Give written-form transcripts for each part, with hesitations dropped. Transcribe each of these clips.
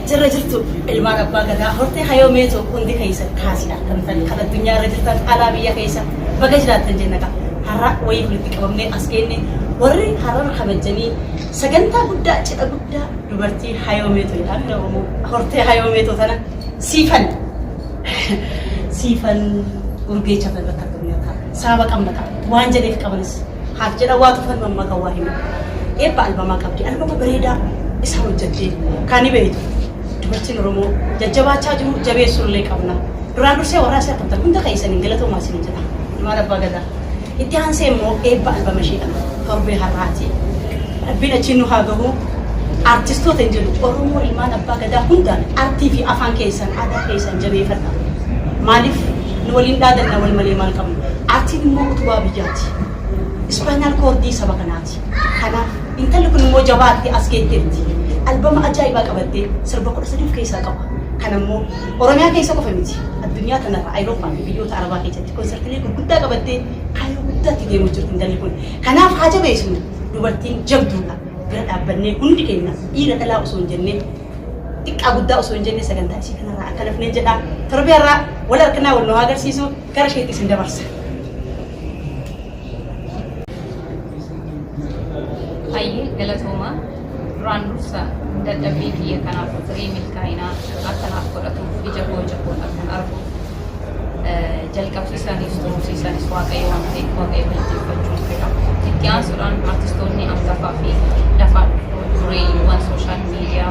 جرى جرتو المال أبغى كذا هرتي حيو ميتو كندي كيسة كاسيا كان الدنيا رجلت على بيا كيسة بقى جلات الجنة هرا ويفلتك ومني أسكني وري هرا خبجني سجنتا بدا جدا بدا دبرتي حيو ميتو يعني هرتي حيو ميتو ثنا سيفن سيفن ورجع شفت بتكلم يا سابق أم بكا وانجلي في كابلس حاجة واتفن مما كواهيم إيه بالبا ما كابتي ألبا بريدا إسحاق جدي كاني بيت دبرتي نرمو ججبا تاجو جبي سولي كابنا درانو سه وراسه تبتا كنت كايسن انجلتو ما سين جدا ما ربا غدا إتيان سيمو إيه بالبا مشي كربي هراتي بينا تشينو هاغو artisto tenjelu oromo ilman abba gada hunda arti fi afan kaysan ada kaysan jabe fata malif nolin dadan na wal mali mal kam arti mo tuwa bijati spanial cordi sabakanati kana intal kun mo jabati asketirti album ajaiba qabate sirba ko sadif kaysa qaba kana mo oromia kaysa ko famiti الدنيا تنا ايروبا فيديو تعرفها كيتي كونسرت لي كنت قبدي كايو كنت تيجي مجرد دالكون كان في حاجه بيسمو دوبرتين جبدونا قرد ابني كندي كينا ايلا تلا اسون جنة تك ابدا اسون جنة سكنتا شي كنا را كلف نجدا تربيا را ولا كنا ولو هاجر سيسو كرشي تسند برس اي غلطوما رانوسا ددبيكي كان فتري من كائنات اكن اقراتو في جبو جبو اكن اربو جلقف سيساني ستون سيساني سواقي وانتي واقي بلتي فجون كده تكيان سوران ارتستوني امتفا في دفع فري وان سوشال ميديا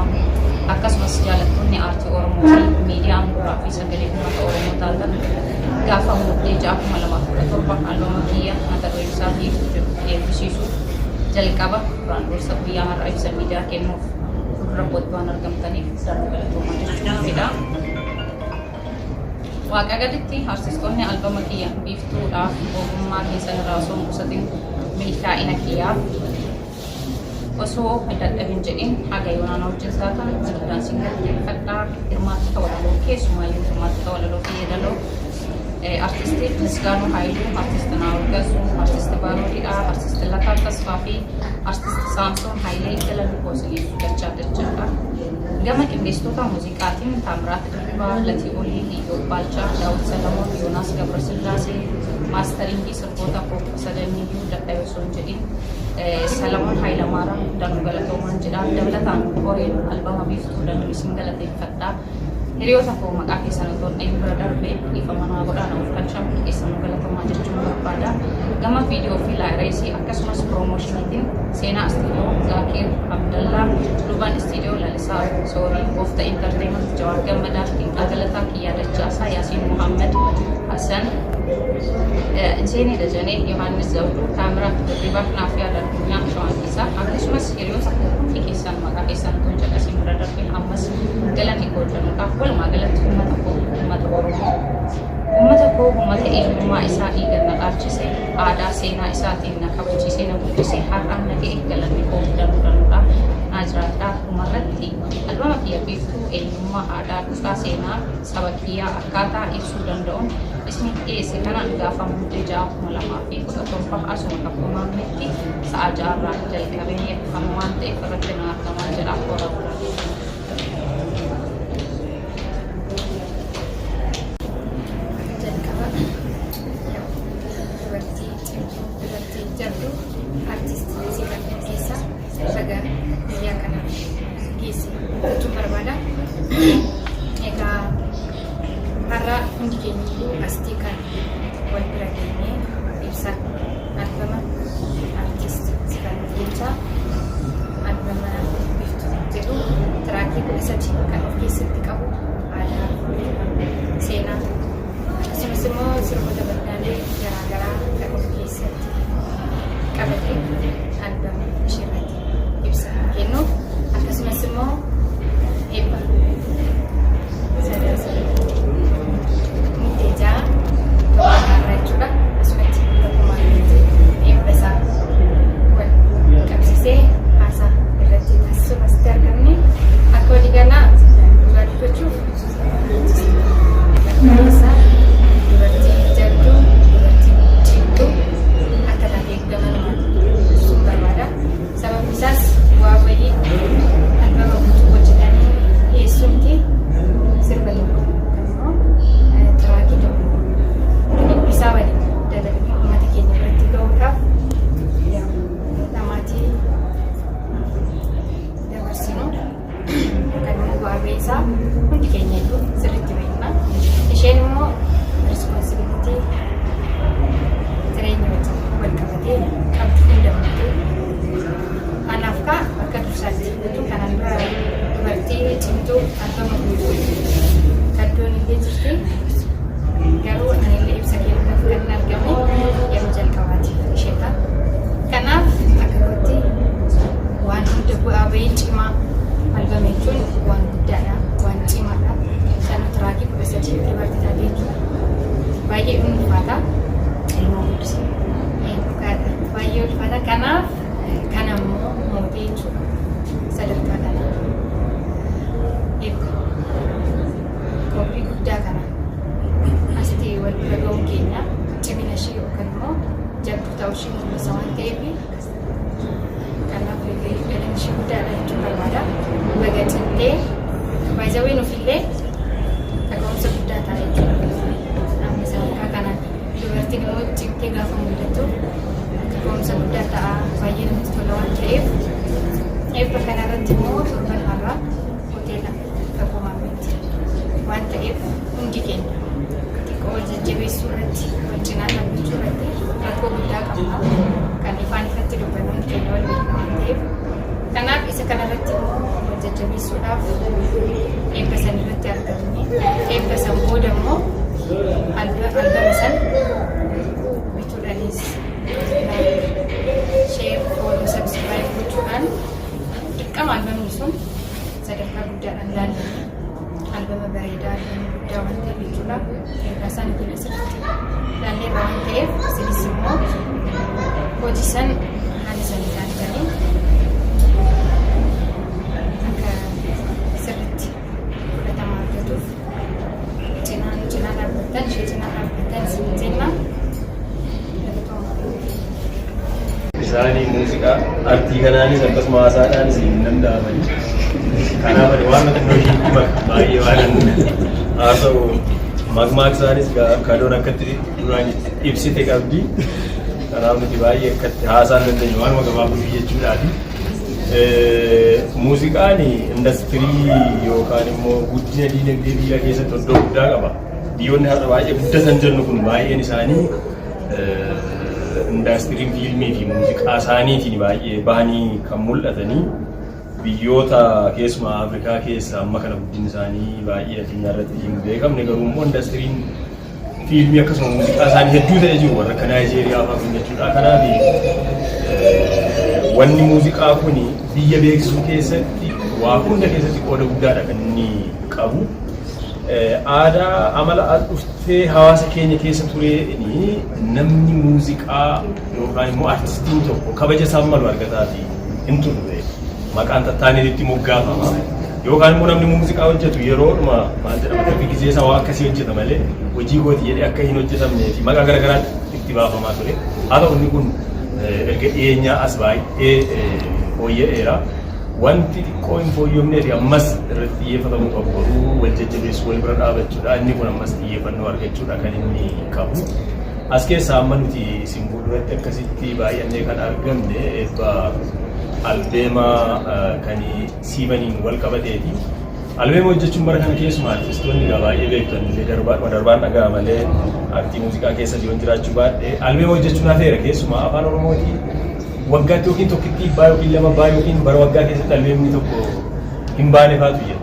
akkasumas jaalattoonni aartii Oromoo fi miidiyaan biraa fi sagalee uummata Oromoo taatan gaafa muddee 2017 albama kiyya mata dureen isaa eebbisiisuuf jalqaba duraan dursa guyyaa har'a ibsa miidiyaa kennuuf fuuldura kootti waan argamtaniif darbu galatoomaa jechuudha. Waaqa gaditti artistoonni albama kiyya biiftuudhaaf ogummaa keessan irraa osoo hin qusatin milkaa'ina kiyyaaf osoo dadhabin jedhin haga yoonaan wajjin taatan guddaan sin galateeffadhaa hirmaatti tawalaloo keessumaayyuu hirmaatti tawalaloo fayyadaloo artistii Misgaanuu Haayiluu, artisti Naawul Gazuu, artisti Baaroodhaa, artisti Lataa Tasfaa fi artisti Saamsoon Haayilee Galanuu Boosiliif dachaa. Gama qindeessitoota muuziqaatiin Taamiraat Dirribaa, Latii Olii, Iyyoob Baalchaa, Daawud Salamoon, Yoonaas Gabrasillaasee, maasteringii sirboota pop sadaniyyuu dadhabee osoo hin jedhin Salamoon Haayilamaaraa danuu galatoomaan jedha. Dabalataan Koreen albama biiftuu danuu isin galateeffadhaa. Hiriyoota koo maqaa keessan otoo hin bira darbee dhiifamanaa godhaan of galchan keessanuu galatoomaa jechuun barbaada. Gama viidiyoo fi laayireesii akkasumas piroomoshiniitiin seenaa istiidiyoo Zaakir Abdallaa, Lubaan istiidiyoo Lalisaa Soorii, Gooftaa Intarteementii Jawaar Gammadaa, Dinqaa Galataa Kiyyaa Dachaasaa, Yaasiin Muhammed Hassan, Inseenii Dajanee, Yohaannis Zawuduu, Taamiraat Dirribaa, Naafiyaa Addunyaa Shawaankiisaa akkasumas hiriyoota koo keessan maqaa keessan otoo hin jedhasin bira darbee ammas galanni godhanuudhaaf walumaa galatti uummata koo uummata Oromoo uummata koo uummata eenyummaa isaa dhiigan na dhaalchise aadaa seenaa isaatiin na kabachiisee na guddisee har'aan na ga'e galanni koo godhanuudhaaf naa jiraadhaa dhumarratti albama kiyya biiftuu eenyummaa aadaa duudhaa seenaa saba kiyyaa akkaataa ibsuu danda'uun isiniif dhiyeesse kanaan gaafa muddee 2017 asuma qabxumaamnetti sa'a 6 irraa jalqabee eebbifamu waan ta'eef irratti na argamaa jedha warra har'a hundi keenya astii kan wal bira geenyee ibsa albama artist Sifaanaa albama biiftuu jedhu tiraakii 13 kan of keessatti qabu aadaa seenaa akkasumas immoo sirboota badhaadhee garaagaraa kan of keessatti qabate albama isheerratti ibsa kennuuf akkasumas immoo eebba sabab misas buah bayi beesaa hundi keenya iyyuu sirriitti beekna. Isheen immoo responsibilitii jireenya wajjin wal qabatee qabdu hundammatee anaaf akka dursaatti kanaan dura dubartii cimtuu argama kaddoon illee jirti. Garuu anillee ibsa kennuuf kan argame yeroo jalqabaati isheedha. Kanaaf akkatti waan hunda bu'aa bahii cimaa albama jechuun waan guddaadha, waan cimaadha. Sana tiraakii 13 dubartii taatee jechuudha. Baay'ee ulfaata. Ilmoo guddisa. Baay'ee ulfaata. Kanaaf kan ammoo mootii jechuudha. Sadarkaa kana. Qophii guddaa kana. Asii wal bira ga'uun keenya cimina ishee yookaan immoo jabduu ta'uu ishee mul'isa waan ta'eef kanaaf galanni ishee guddaadha jechuun barbaada. Baga cimtee baay'ee nuufillee dhaga'umsa guddaa ta'a jechuudha. Namni sadarkaa kanaan dubartiin immoo cimtee gaafa mul'attu dhaga'umsa guddaa ta'a. Baay'ee namatti tola waan ta'eef eebba kanarratti immoo torban har'aa hoteela Kakumaatti waan ta'eef hundi keenya wal jajjabeessuu irratti wal cinaa dhaabbachuu irratti rakkoo guddaa qabna. Kan ifaan ifatti dubbannu keenya wal beekna waan ta'eef kanaaf isa kanarratti wal jajjabeessuudhaaf eebba san irratti argamne eebba san booda immoo albama san bituudhaanis sheer fooloo sabskiraayib gochuudhaan dirqama albamni sun sadarkaa guddaadhaan ilaallamee albama bareedaa albama guddaa waan ta'eef jechuudha. Eebbasaan ittiin asirratti ilaallee waan ta'eef isinis immoo hojii san haala san ilaaltanii akka sirriitti fudhatama argatuuf cinaa dhaabbattan ishee cinaa dhaabbattan isin jenna. Isaanii muuziqaa artii kanaanis akkasuma haasaadhaanis hin danda'amani. Kanaaf waan nuti baay'ee waan haasa'u mammaaksaanis kadoon akkatti duraan ibsite qabdi. Kanaaf nuti baay'ee akkatti haasaan dandeenyu waanuma gabaabduu jechuudhaafi. Muuziqaan indastirii yookaan immoo guddina diinagdee biyya keessatti iddoo guddaa qaba. Biyyoonni har'a baay'ee guddatan jennu kun baay'een isaanii indastiriin fiilmii fi muuziqaa isaaniitiin baay'ee bahanii kan mul'atanii biyyoota keessumaa Afrikaa keessa amma kana guddinni isaanii baay'ee addunyaa irratti hin beekamne. Garuu immoo indastiriin fiilmii akkasuma muuziqaa isaanii hedduu ta'ee jiru warra akka Naayijeeriyaa fa'aa kun jechuudha. Kanaaf wanni muuziqaa kun biyya beeksisuu keessatti waa hunda keessatti qooda guddaadha kan inni qabu. Aadaa amala dhuftee hawaasa keenya keessa ture namni muuziqaa yookaan immoo artistiin tokko kabaja isaan malu argataa fi hin turre maqaan tattaaniitti moggaafama. Yookaan immoo namni muuziqaa hojjetu yeroodhuma maal jedhama tokko gisee isaa waa akkasii hojjeta malee hojii gooti jedhee akka hin hojjetamnee fi maqaa garaagaraatti itti baafamaa ture. Haa ta'u inni kun erga dhiyeenyaa as baay'ee fooyya'eera. Wanti xiqqoo hin fooyyomnee fi ammas irratti xiyyeeffatamu qabu garuu wal jajjabeessuu wal bira dhaabachuudha. Inni kun ammas xiyyeeffannoo argachuudha kan inni qabu. As keessaa amma nuti isin fuulduratti akkasitti baay'annee kan argamne eebba albeema kan siibaniin wal qabateeti. Albeema hojjechuun bara kana keessumaa artistoonni baay'ee beektan darbaan dhagaa malee artii muuziqaa keessa dhiyoon jiraachuu baadhee albeema hojjechuun hafeera keessumaa afaan Oromootiin. Waggaatti yookiin tokkitti ibbaa yookiin lama ibbaa yookiin bara waggaa keessatti albeemni tokko hin baane faatu jira.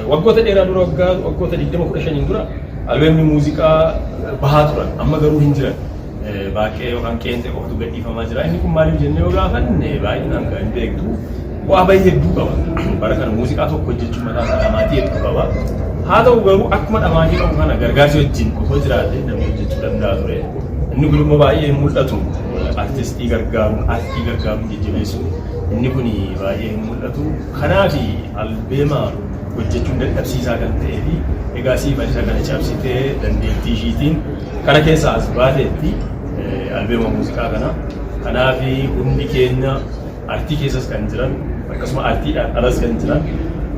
Waggoota dheeraa dura waggoota 20-15 dura albeemni muuziqaa bahaa turan amma garuu hin jiran. Baaqee yookaan qeenxee qofatu gadhiifamaa jira. Inni kun maaliif jennee yoo gaafanne baay'inaan kan beektu waa baay'ee hedduu qaba. Bara kana muuziqaa tokko hojjechuun mataa isaa dhamaatii hedduu qaba. Haa ta'u garuu akkuma dhamaatii qabu kana gargaarsi wajjin osoo jiraate namni hojjechuu danda'a ture. Inni kun immoo baay'ee hin mul'atu. Artistii gargaaruun, artii gargaaruun jajjabeessuun inni kun baay'ee hin mul'atu. Kanaaf albeema hojjechuun dadhabsiisaa kan ta'ee fi egaa siifan isa kana cabsitee dandeettii ishiitiin kana keessaa as baateetti albeema muuziqaa kana. Kanaaf hundi keenya artii keessas kan jiran akkasuma artiidhaan alas kan jiran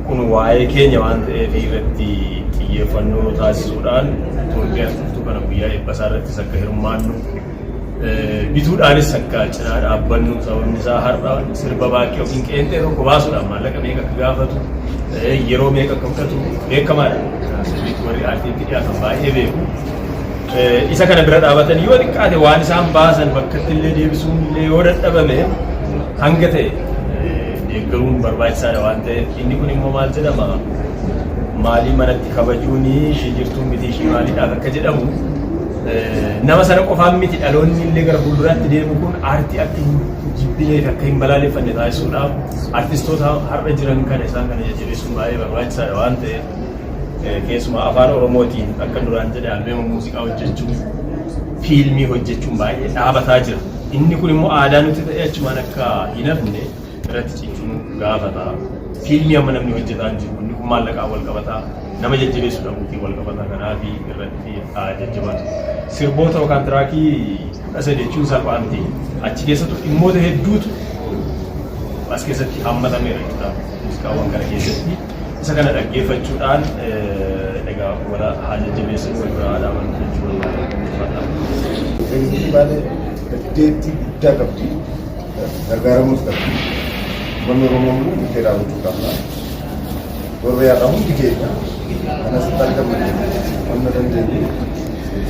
kun waa'ee keenya waan ta'eef irratti xiyyeeffannoo taasisuudhaan torbee artiftuu kana guyyaa eebbasaa irrattis akka hirmaannu bituudhaanis akka cinaa dhaabbannu sababni isaa har'a sirba baaqii yookiin qeenxee tokko baasuudhaan maallaqa meeqa akka gaafatu yeroo meeqa akka fudhatu beekamaadha. Sirbiitti warri aartiitti dhiyaatan baay'ee beeku. Isa kana bira dhaabatan yoo xiqqaate waan isaan baasan bakkatti illee deebisuun illee yoo dadhabame hanga ta'e deeggaruun barbaachisaadha waan ta'eef inni kun immoo maal jedhama maalii manatti kabajuun ishee jirtuun miti ishee maaliidhaaf akka jedhamu nama sana qofaan miti dhaloonni illee gara fuulduraatti deemu kun aartii akka hin jibbineef akka hin balaaleffanne taasisuudhaaf aartistoota har'a jiran kana isaan kana jajjabeessuun baay'ee barbaachisaadha waan ta'eef keessumaa afaan oromootiin akka duraan jedhe albeema muuziqaa hojjechuun fiilmii hojjechuun baay'ee dhaabataa jira. Inni kun immoo aadaa nuti ta'e achumaan akka hin hafne irratti cichuun gaafata. Fiilmii amma namni hojjetaa jiru inni kun maallaqaan wal qabataa nama jajjabeessuu dhabuutiin wal qabataa kanaaf irratti jajjabatu. Sirboota yookaan tiraakii kasa jechuun salphaa miti. Achi keessattu dhimmoota hedduutu as keessatti hammatameera jechuudha. Muuziqaawwan kana keessatti. Isa kana dhaggeeffachuudhaan egaa wala haa jajjabeessan wal biraa dhaaban jechuudha. Dandeettii guddaa qabdi. Gargaaramuus qabdi. Wanni Oromoo murtee dhaabachuu qabna. Warra yaadhaa hundi keenya kanas argaman wanna dandeenye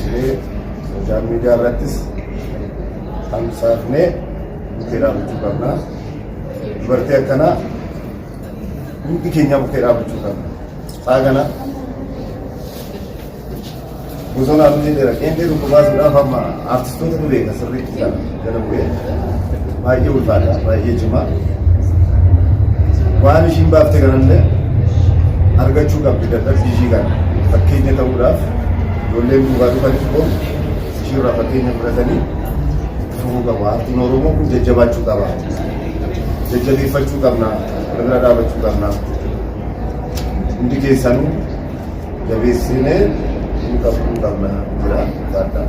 siree sooshaal miidiyaa irrattis tamsaafnee murtee dhaabachuu qabna. Dubartii akkanaa hundi keenya murtee dhaabachuu qabna. Saa kana bosonaa dhufee dheera qeenxee tokko baasuudhaaf amma aartistoota nu beeka sirriitti kana jala bu'ee baay'ee ulfaadha baay'ee cimaa waan ishiin baafte kanallee argachuu qabdi dadhabbii ishii kana fakkeenya ta'uudhaaf ijoolleen duubaa dhufanis qoom ishiirraa fakkeenya fudhatanii dhufuu qabu. Aartiin Oromoo kun jajjabaachuu qaba. Jajjabeeffachuu qabna. Bira dhaabachuu qabna. Hundi keessanuu jabeessinee qabuu qabna jira taata.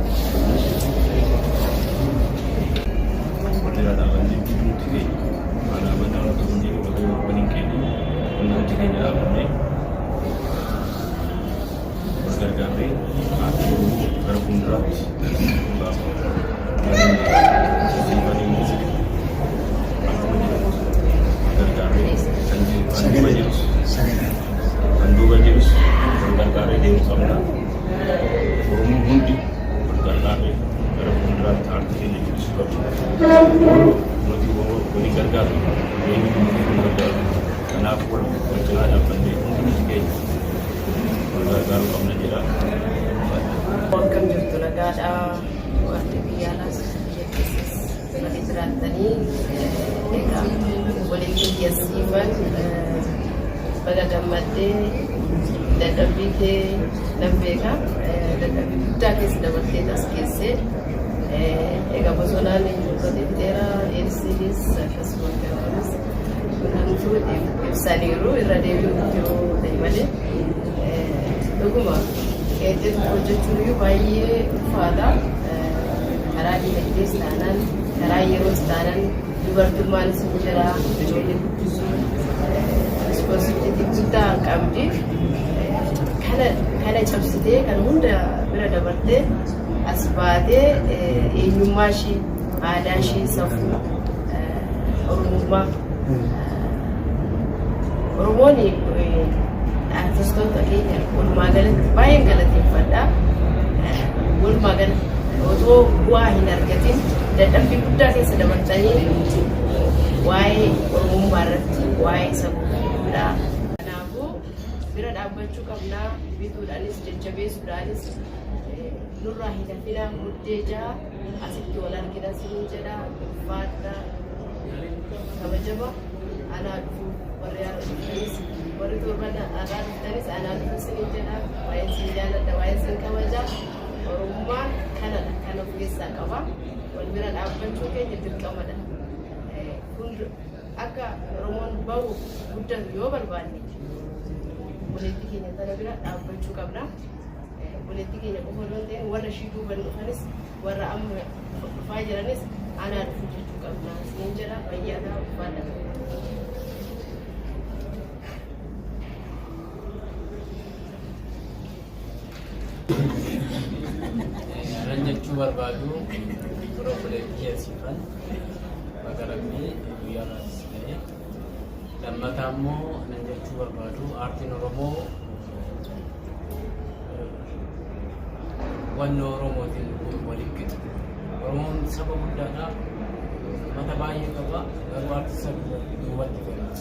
Welcome to Nagada, warti biyyanas jechuunis waliin jiraatanii egaa waliin biyyeessiifan baga gammaddee dadhabbii kee nan beeka dadhabbii guddaa keessa dabartee as keessee egaa bosonaan godhetteera eelsiinis akkasumas gabaanis hundumtuu ibsaniiru irra deebi'uuf yoo ta'e malee dhuguma qeenxee tokko hojjechuun baay'ee ulfaata. Karaa dinagdees taanaan karaa yeroos taanaan dubartummaanis ni jira ijoollee guddisuu rispoonsibilitii guddaa qabdi. Kana cabsitee kan hunda bira dabartee as baatee eenyummaa ishii aadaa ishii safuu oromummaa Oromoon artistoota keenya walumaa galatti baay'een galateeffadha. Walumaa galatti otoo bu'aa hin argatin dadhabbii guddaa keessa dabartanii waa'ee oromummaa irratti waa'ee sabuudha. Kanaafuu bira dhaabbachuu qabnaa bituudhaanis jajjabeessuudhaanis nurraa hin hafina muddee jaa asitti wal argina siin jedha ulfaata kabajama anaa dhufu warri argitanis warri torban alaa dhuftanis anaa dhufu siin jedha waa'ee siin jaalladha waa'ee siin kabaja oromummaan kanadha kan of keessaa qaba wal bira dhaabbachuu keenya dirqamadha. Akka Oromoon bahu guddatu yoo barbaanne buleetti keenya tana bira dhaabbachuu qabna. Buleetti keenya qofa osoo hin ta'in warra ishii duuban dhufanis warra amma dhufaa jiranis anaa dhufu jechuu qabna. Siin jedha fayyaadhaa ulfaadha. Jechuun jechuu barbaadu piroofileetii asiifan magaalaa guyyaa irraas ta'e lammataa immoo nan jechuu barbaadu aartiin Oromoo wanni Oromootiin waliin qixa. Oromoon saba guddaadha. Mata baay'ee qaba. Garuu aartisa duubatti fayyadama.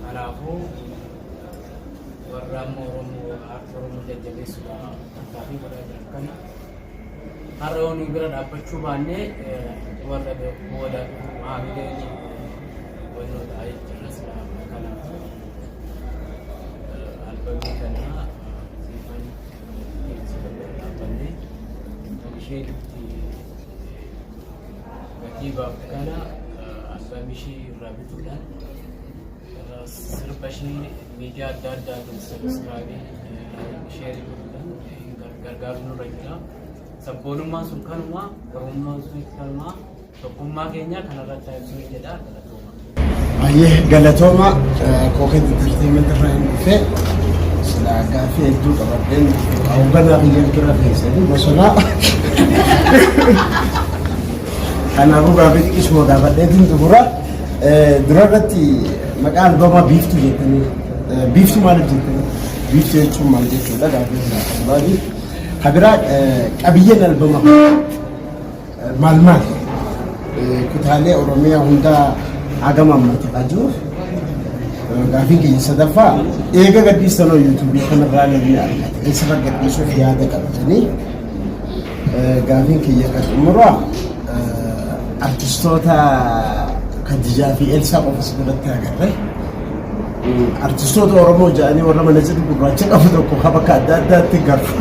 Kanaafuu warra amma Oromoo aartii Oromoo jajjabeessuudhaaf tattaaffii godhaa jiran kana har'a yoo nuyi bira dhaabbachuu baannee warra booda maamileen wannoo ta'ee jiras kanaafuu albamii kana siifan dhaabbannee isheen gatii baafte kana albamii ishee irraa bituudhaan sirba ishee miidiyaa adda addaatiin sabiskiraabii sheerii godhuudhaan gargaaruun nurra jira. Sabboonummaan sun kanuma, Oromummaan sun kanuma, tokkummaa keenya kanarratti ibsuu jedha galatooma. Baay'ee galatooma Kooket Entertainment irraa hin dhufe silaa gaaffii hedduu qabadheen hoogganaa biyya bira keessatti bosonaa. Kanaafuu gaaffii xiqqisuma gaafadheetiin xumura durarratti maqaa albamaa biiftuu jettanii biiftuu maaliif jettanii biiftuu jechuun maal jechuudha gaaffii Habira qabiyyeen albama maal kutaalee Oromiyaa hunda hagam ammataa jiru gaaffii keenya sadaffaa eega gadhiisanoo yuutuubii kanarraa namni argate eessa gadhiisuuf yaada qabatanii gaaffii keenya kan xumura artistoota Khadijaa fi Elsaa qofas biratti agarre artistoota Oromoo jedhanii warra mana jedhu gurraacha qabu tokko bakka adda addaatti garfu.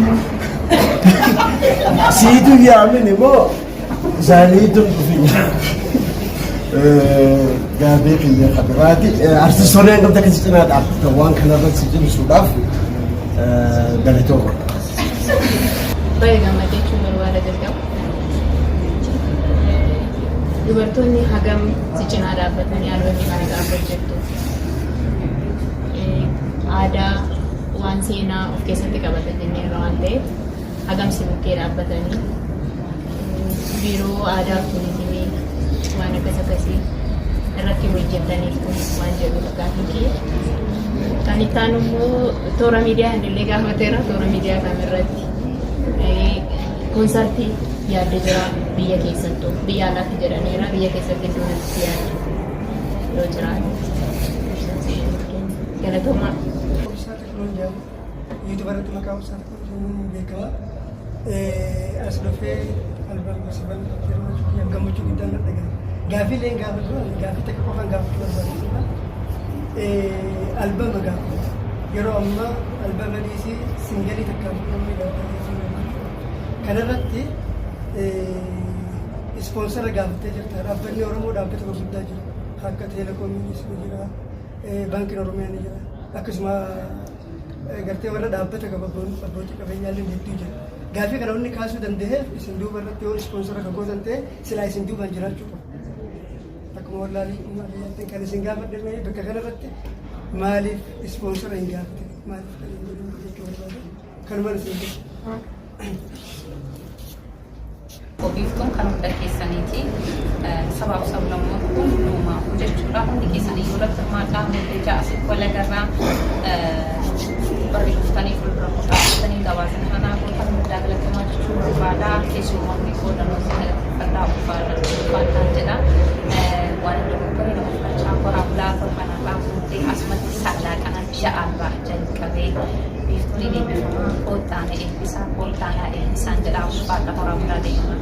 Siitu yaamin immoo isaaniitu dhufinya. Gaaffii keenya kabiraati. Artistoonni hangam takka si cinaa dhaabbatan waan kanarratti si cimsuudhaaf galatooma. Baay'ee gammadeechuun barbaada jalqaba. Dubartoonni hagam si cinaa dhaabbatanii albamii kana gaafa hojjettu. Aadaa waan seenaa of keessatti qabatan jennee irraa waan ta'eef hagam si bukkee dhaabbatanii biiroo aadaa turizimii waan akkasii irratti hojjetaniif kun waan jedhu gaaffii kan itti aanu immoo toora miidiyaa illee gaafateera toora miidiyaa kamirratti koonsartii yaadde jira biyya keessattuu biyya alaatti jedhaniira biyya keessatti iddoo itti yaaddu yoo jiraatu galatoomaa. Youtubarratti maqaa ibsaatu beekama. As dhufee albama sifan gammachuu guddaan natti dhagahame. Gaaffiileen gaafatu gaaffii takka qofaan gaafachuu barbaadudha. Albama gaafa yeroo ammaa albama dhiisii singalii takkaan namni gaafatee kanarratti ispoonsara gaafatee jirta. Dhaabbanni Oromoo dhaabbata gurguddaa jiru. Akka Teelekoomiinis ni jira, Baankiin Oromiyaa ni jira. Akkasuma gartee warra dhaabbata abbootii qabeenyaa illee hedduu jira. Gaaffii kana inni kaasuu danda'eef isin duuba irratti yoo ispoonsara kan gootan ta'e silaa isin duubaan jiraachuu qabu. Akkuma wallaalii kan isin gaafadhe bakka kanarratti maaliif ispoonsara hin gaafate maaliif kan hin jedhu jechuu barbaada. Kanumaan isin jedhu. Obiiftuun kan hunda keessaniiti sabaaf sablammoota hundumaa jechuudha hundi keessanii irratti hirmaadhaa miidhagina asitti walagarraa barri dhuftanii fuuldura murtaa'attanii gabaasa kanaa goota hundaa galatamaa jechuun barbaadaa keessummoonni qoodannoo fadhaa uffannaan jedha waan inni gurguree nama uffachaa koraa bulaa kanarraa fuutee asumatti saalaa kana ja'arraa jalqabee biiftuun eebbifamaa koottaana eebbisaa jedhaa ulfaadha koraa bulaa deemaa.